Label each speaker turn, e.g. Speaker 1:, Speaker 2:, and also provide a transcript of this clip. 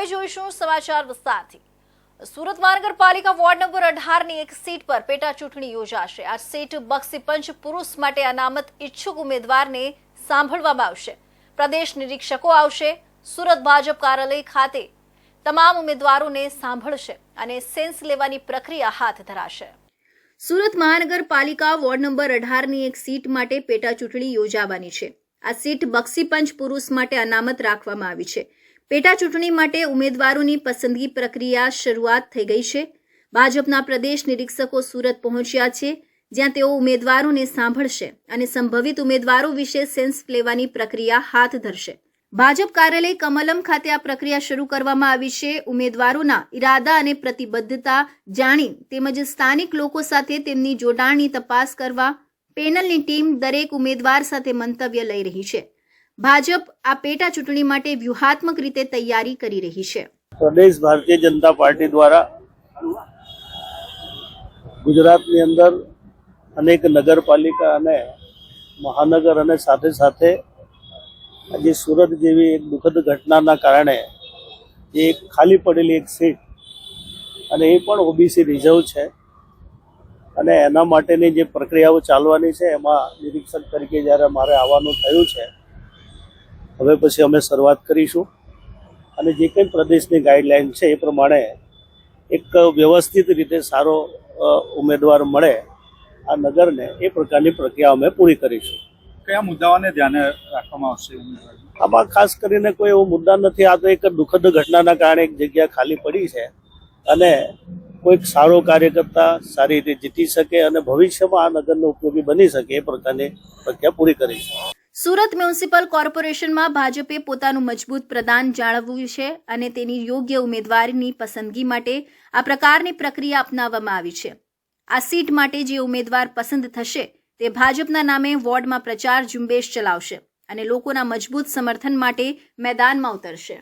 Speaker 1: હવે જોઈશું સમાચાર વિસ્તારથી। સુરત મહાનગરપાલિકા વોર્ડ નંબર 18 ની એક સીટ પર પેટા ચૂંટણી યોજાશે। આ સીટ બક્ષીપંચ પુરુષ માટે અનામત ઈચ્છુક ઉમેદવારને સાંભળવામાં આવશે। પ્રદેશ નિરીક્ષકો આવશે। સુરત ભાજપ કાર્યાલય ખાતે તમામ ઉમેદવારોને સાંભળશે અને સેન્સ લેવાની પ્રક્રિયા હાથ ધરાશે। સુરત મહાનગરપાલિકા વોર્ડ નંબર 18 ની એક સીટ માટે પેટા ચૂંટણી યોજાવાની છે। આ સીટ બક્ષીપંચ પુરુષ માટે અનામત રાખવામાં આવી છે। પેટા ચૂંટણી માટે ઉમેદવારોની પસંદગી પ્રક્રિયા શરૂઆત થઈ ગઈ છે। ભાજપના પ્રદેશ નિરીક્ષકો સુરત પહોંચ્યા છે, જ્યાં તેઓ ઉમેદવારોને સાંભળશે અને સંભવિત ઉમેદવારો વિશે સેન્સ લેવાની પ્રક્રિયા હાથ ધરશે। ભાજપ કાર્યાલય કમલમ ખાતે આ પ્રક્રિયા શરૂ કરવામાં આવી છે। ઉમેદવારોના ઇરાદા અને પ્રતિબદ્ધતા જાણી તેમજ સ્થાનિક લોકો સાથે તેમની જોડાણની તપાસ કરવા પેનલની ટીમ દરેક ઉમેદવાર સાથે મંતવ્ય લઈ રહી છે। ભાજપ આ પેટા ચૂંટણી માટે વ્યૂહાત્મક રીતે તૈયારી કરી રહી છે।
Speaker 2: પ્રદેશ ભારતીય જનતા પાર્ટી દ્વારા ગુજરાતની અંદર અનેક નગરપાલિકા અને મહાનગર અને સાથે સાથે આજે સુરત જેવી એક દુઃખદ ઘટનાના કારણે એક ખાલી પડેલી એક સીટ અને એ પણ ઓબીસી રિઝર્વ છે અને એના માટેની જે પ્રક્રિયાઓ ચાલવાની છે એમાં નિરીક્ષક તરીકે જ્યારે મારે આવવાનું થયું છે, હવે પછી અમે શરૂઆત કરીશું અને જે કંઈ પ્રદેશની ગાઈડલાઈન છે એ પ્રમાણે એક વ્યવસ્થિત રીતે સારો ઉમેદવાર મળે આ નગરને એ પ્રકારની પ્રક્રિયા અમે પૂરી કરીશું।
Speaker 3: કયા મુદ્દાઓને ધ્યાને રાખવામાં આવશે?
Speaker 2: આમાં ખાસ કરીને કોઈ એવો મુદ્દા નથી। આ તો એક દુઃખદ ઘટનાના કારણે એક જગ્યા ખાલી પડી છે અને કોઈક સારો કાર્યકર્તા સારી રીતે જીતી શકે અને ભવિષ્યમાં આ નગરને ઉપયોગી બની શકે એ પ્રકારની પ્રક્રિયા પૂરી કરીશું।
Speaker 1: સુરત મ્યુનિસિપલ કોર્પોરેશનમાં ભાજપે પોતાનું મજબૂત પ્રદાન જાળવ્યું છે અને તેની યોગ્ય ઉમેદવારની પસંદગી માટે આ પ્રકારની પ્રક્રિયા અપનાવવામાં આવી છે। આ સીટ માટે જે ઉમેદવાર પસંદ થશે તે ભાજપના નામે વોર્ડમાં પ્રચાર ઝુંબેશ ચલાવશે અને લોકોના મજબૂત સમર્થન માટે મેદાનમાં ઉતરશે।